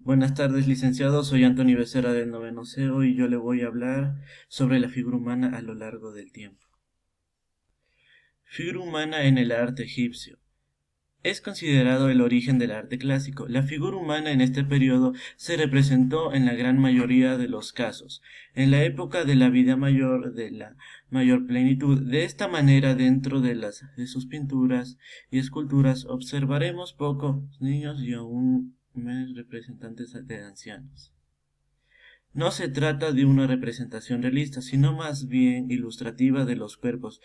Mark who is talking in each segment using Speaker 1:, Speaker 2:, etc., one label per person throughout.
Speaker 1: Buenas tardes, licenciado. Soy Antonio Becerra del noveno CEO y yo le voy a hablar sobre la figura humana a lo largo del tiempo. Figura humana en el arte egipcio. Es considerado el origen del arte clásico. La figura humana en este periodo se representó en la gran mayoría de los casos, en la época de la vida mayor, de la mayor plenitud. De esta manera, dentro de sus pinturas y esculturas, observaremos pocos niños y aún menos representantes de ancianos. No se trata de una representación realista, sino más bien ilustrativa de los cuerpos,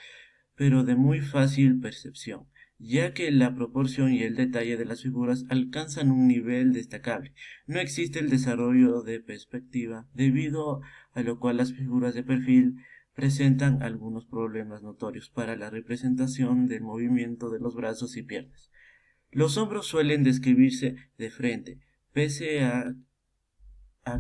Speaker 1: pero de muy fácil percepción, ya que la proporción y el detalle de las figuras alcanzan un nivel destacable. No existe el desarrollo de perspectiva, debido a lo cual las figuras de perfil presentan algunos problemas notorios para la representación del movimiento de los brazos y piernas. Los hombros suelen describirse de frente, pese a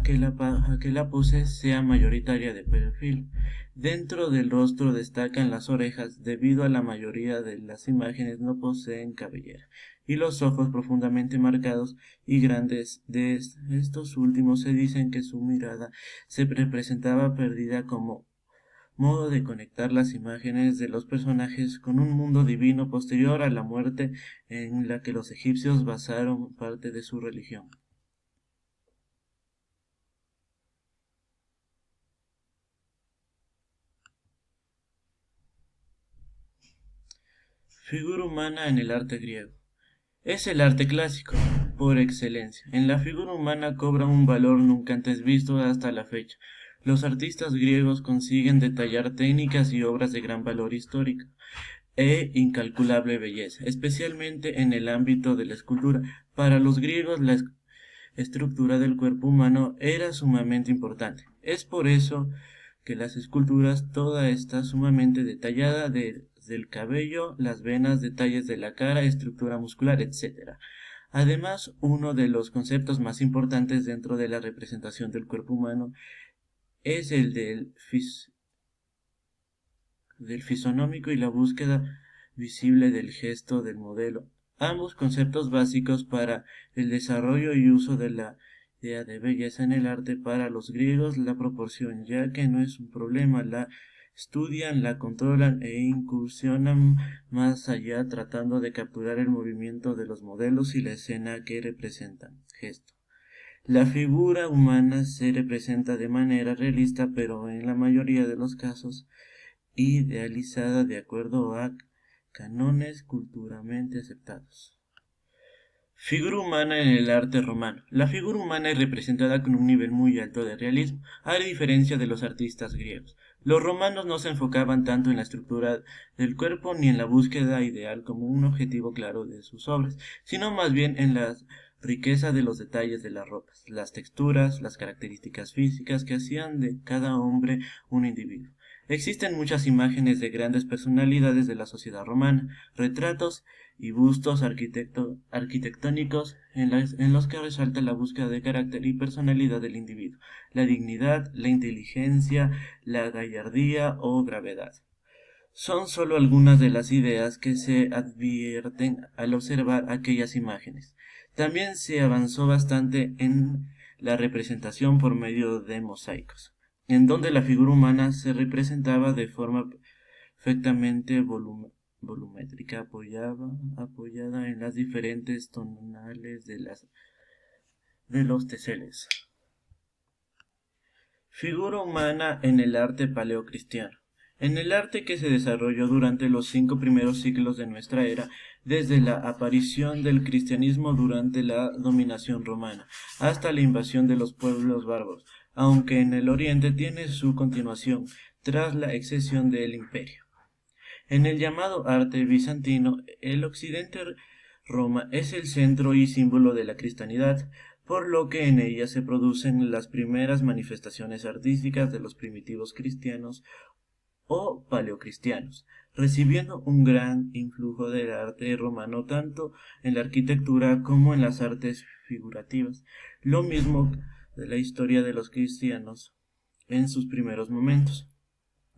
Speaker 1: que la pose sea mayoritaria de perfil. Dentro del rostro destacan las orejas, debido a la mayoría de las imágenes no poseen cabellera, y los ojos profundamente marcados y grandes. De estos últimos se dicen que su mirada se representaba perdida como modo de conectar las imágenes de los personajes con un mundo divino posterior a la muerte en la que los egipcios basaron parte de su religión. Figura humana en el arte griego. Es el arte clásico, por excelencia. En la figura humana cobra un valor nunca antes visto hasta la fecha. Los artistas griegos consiguen detallar técnicas y obras de gran valor histórico e incalculable belleza, especialmente en el ámbito de la escultura. Para los griegos la estructura del cuerpo humano era sumamente importante. Es por eso que las esculturas, toda está sumamente detallada desde el cabello, las venas, detalles de la cara, estructura muscular, etc. Además, uno de los conceptos más importantes dentro de la representación del cuerpo humano es el del fisonómico y la búsqueda visible del gesto del modelo, ambos conceptos básicos para el desarrollo y uso de la idea de belleza en el arte. Para los griegos la proporción, ya que no es un problema, la estudian, la controlan e incursionan más allá tratando de capturar el movimiento de los modelos y la escena que representan. Gesto. La figura humana se representa de manera realista, pero en la mayoría de los casos idealizada de acuerdo a cánones culturalmente aceptados. Figura humana en el arte romano. La figura humana es representada con un nivel muy alto de realismo, a diferencia de los artistas griegos. Los romanos no se enfocaban tanto en la estructura del cuerpo ni en la búsqueda ideal como un objetivo claro de sus obras, sino más bien en la riqueza de los detalles de las ropas, las texturas, las características físicas que hacían de cada hombre un individuo. Existen muchas imágenes de grandes personalidades de la sociedad romana, retratos y bustos arquitectónicos en los que resalta la búsqueda de carácter y personalidad del individuo, la dignidad, la inteligencia, la gallardía o gravedad. Son solo algunas de las ideas que se advierten al observar aquellas imágenes. También se avanzó bastante en la representación por medio de mosaicos, en donde la figura humana se representaba de forma perfectamente volumétrica, apoyada en las diferentes tonales de los teseles. Figura humana en el arte paleocristiano. En el arte que se desarrolló durante los 5 primeros siglos de nuestra era, desde la aparición del cristianismo durante la dominación romana, hasta la invasión de los pueblos bárbaros, aunque en el oriente tiene su continuación tras la excesión del imperio. En el llamado arte bizantino, el occidente Roma es el centro y símbolo de la cristianidad, por lo que en ella se producen las primeras manifestaciones artísticas de los primitivos cristianos o paleocristianos, recibiendo un gran influjo del arte romano tanto en la arquitectura como en las artes figurativas, lo mismo de la historia de los cristianos en sus primeros momentos.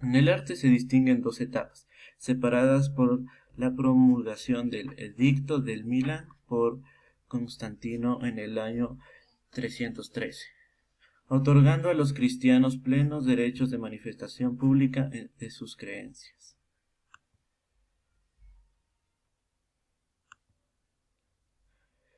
Speaker 1: En el arte se distinguen dos etapas, separadas por la promulgación del Edicto del Milán por Constantino en el año 313, otorgando a los cristianos plenos derechos de manifestación pública de sus creencias.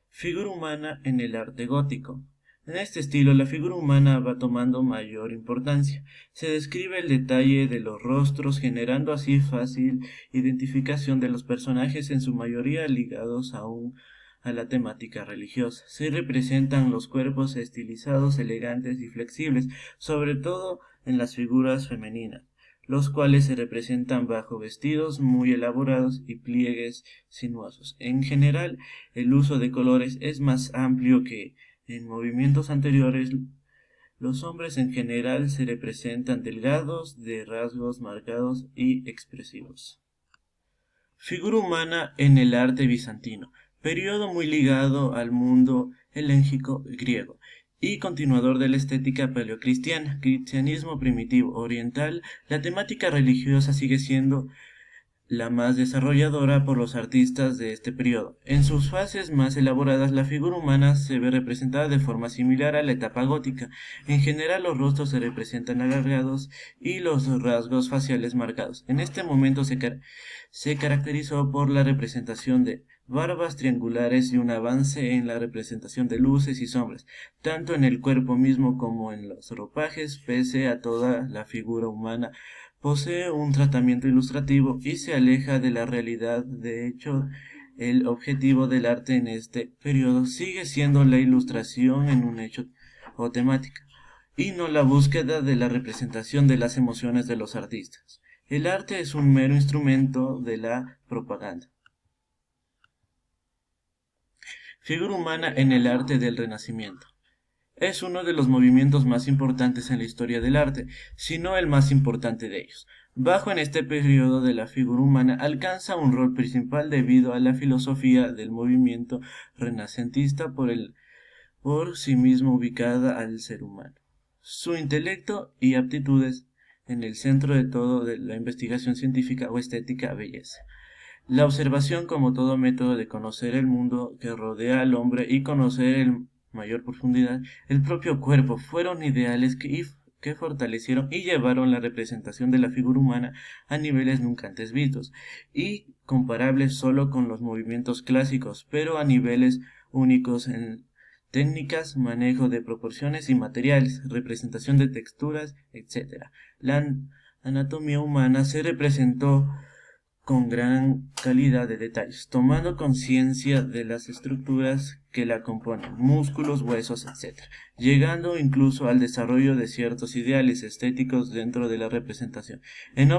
Speaker 1: Figura humana en el arte gótico. En este estilo, la figura humana va tomando mayor importancia. Se describe el detalle de los rostros, generando así fácil identificación de los personajes, en su mayoría ligados a la temática religiosa. Se representan los cuerpos estilizados, elegantes y flexibles, sobre todo en las figuras femeninas, los cuales se representan bajo vestidos muy elaborados y pliegues sinuosos. En general, el uso de colores es más amplio que en movimientos anteriores. Los hombres en general se representan delgados, de rasgos marcados y expresivos. Figura humana en el arte bizantino, periodo muy ligado al mundo helénico griego y continuador de la estética paleocristiana, cristianismo primitivo oriental. La temática religiosa sigue siendo la más desarrolladora por los artistas de este periodo. En sus fases más elaboradas, la figura humana se ve representada de forma similar a la etapa gótica. En general, los rostros se representan alargados y los rasgos faciales marcados. En este momento se caracterizó por la representación de barbas triangulares y un avance en la representación de luces y sombras, tanto en el cuerpo mismo como en los ropajes. Pese a toda, la figura humana posee un tratamiento ilustrativo y se aleja de la realidad. De hecho, el objetivo del arte en este periodo sigue siendo la ilustración en un hecho o temática, y no la búsqueda de la representación de las emociones de los artistas. El arte es un mero instrumento de la propaganda. Figura humana en el arte del Renacimiento. Es uno de los movimientos más importantes en la historia del arte, si no el más importante de ellos. Bajo en este periodo de la figura humana alcanza un rol principal debido a la filosofía del movimiento renacentista por sí mismo ubicada al ser humano. Su intelecto y aptitudes en el centro de todo de la investigación científica o estética belleza. La observación como todo método de conocer el mundo que rodea al hombre y conocer en mayor profundidad el propio cuerpo fueron ideales que fortalecieron y llevaron la representación de la figura humana a niveles nunca antes vistos y comparables solo con los movimientos clásicos, pero a niveles únicos en técnicas, manejo de proporciones y materiales, representación de texturas, etc. La anatomía humana se representó con gran calidad de detalles, tomando conciencia de las estructuras que la componen, músculos, huesos, etc., llegando incluso al desarrollo de ciertos ideales estéticos dentro de la representación. En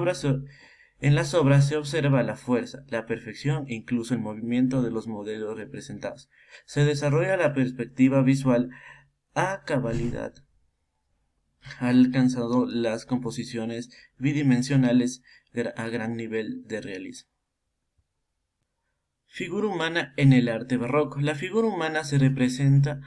Speaker 1: las obras se observa la fuerza, la perfección e incluso el movimiento de los modelos representados. Se desarrolla la perspectiva visual a cabalidad. Ha alcanzado las composiciones bidimensionales a gran nivel de realismo. Figura humana en el arte barroco. La figura humana se representaba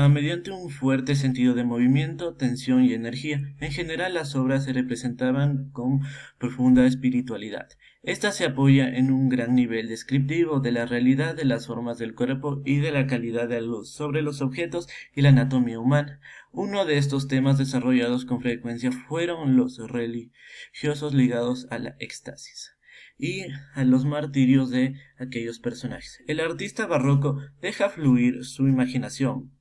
Speaker 1: mediante un fuerte sentido de movimiento, tensión y energía. En general, las obras se representaban con profunda espiritualidad. Esta se apoya en un gran nivel descriptivo de la realidad de las formas del cuerpo y de la calidad de la luz sobre los objetos y la anatomía humana. Uno de estos temas desarrollados con frecuencia fueron los religiosos ligados a la éxtasis y a los martirios de aquellos personajes. El artista barroco deja fluir su imaginación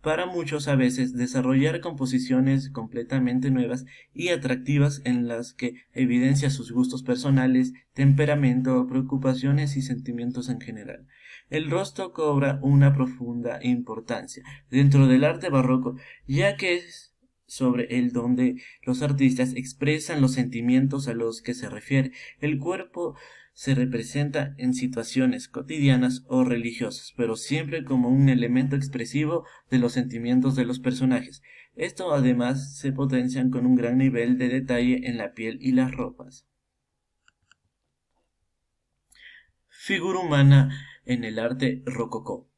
Speaker 1: para muchos a veces desarrollar composiciones completamente nuevas y atractivas en las que evidencia sus gustos personales, temperamento, preocupaciones y sentimientos en general. El rostro cobra una profunda importancia dentro del arte barroco, ya que es sobre el donde los artistas expresan los sentimientos a los que se refiere. El cuerpo se representa en situaciones cotidianas o religiosas, pero siempre como un elemento expresivo de los sentimientos de los personajes. Esto además se potencian con un gran nivel de detalle en la piel y las ropas. Figura humana en el arte rococó.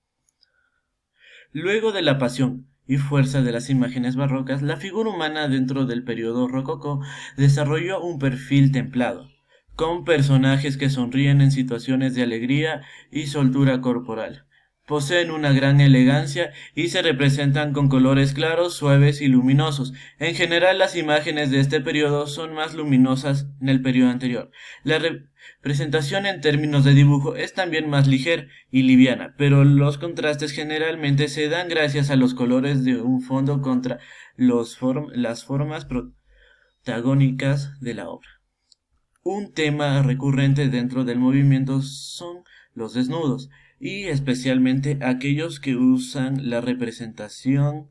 Speaker 1: Luego de la pasión y fuerza de las imágenes barrocas, la figura humana dentro del periodo rococó desarrolló un perfil templado, con personajes que sonríen en situaciones de alegría y soltura corporal. Poseen una gran elegancia y se representan con colores claros, suaves y luminosos. En general, las imágenes de este periodo son más luminosas en el periodo anterior. La representación en términos de dibujo es también más ligera y liviana, pero los contrastes generalmente se dan gracias a los colores de un fondo contra las formas protagónicas de la obra. Un tema recurrente dentro del movimiento son los desnudos, y especialmente aquellos que usan la representación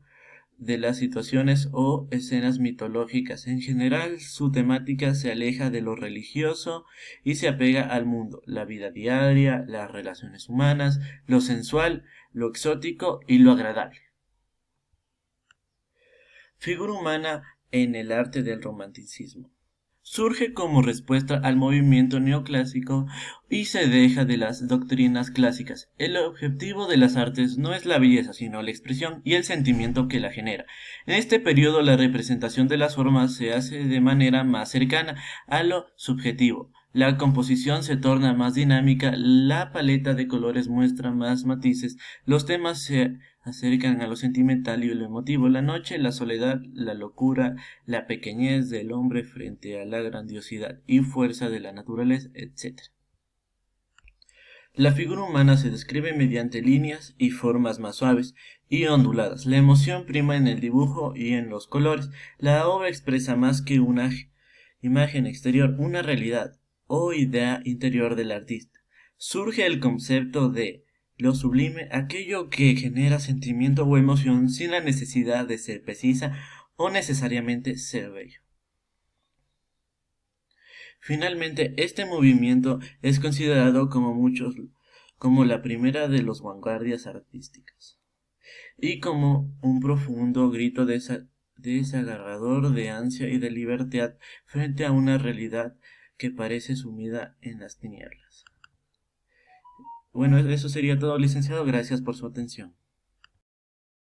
Speaker 1: de las situaciones o escenas mitológicas. En general, su temática se aleja de lo religioso y se apega al mundo, la vida diaria, las relaciones humanas, lo sensual, lo exótico y lo agradable. Figura humana en el arte del romanticismo. Surge como respuesta al movimiento neoclásico y se deja de las doctrinas clásicas. El objetivo de las artes no es la belleza, sino la expresión y el sentimiento que la genera. En este periodo la representación de las formas se hace de manera más cercana a lo subjetivo. La composición se torna más dinámica, la paleta de colores muestra más matices, los temas se acercan a lo sentimental y lo emotivo, la noche, la soledad, la locura, la pequeñez del hombre frente a la grandiosidad y fuerza de la naturaleza, etc. La figura humana se describe mediante líneas y formas más suaves y onduladas. La emoción prima en el dibujo y en los colores. La obra expresa más que una imagen exterior, una realidad o idea interior del artista. Surge el concepto de lo sublime, aquello que genera sentimiento o emoción sin la necesidad de ser precisa o necesariamente ser bello. Finalmente, este movimiento es considerado como la primera de las vanguardias artísticas y como un profundo grito desagarrador de ansia y de libertad frente a una realidad que parece sumida en las tinieblas. Bueno, eso sería todo, licenciado. Gracias por su atención.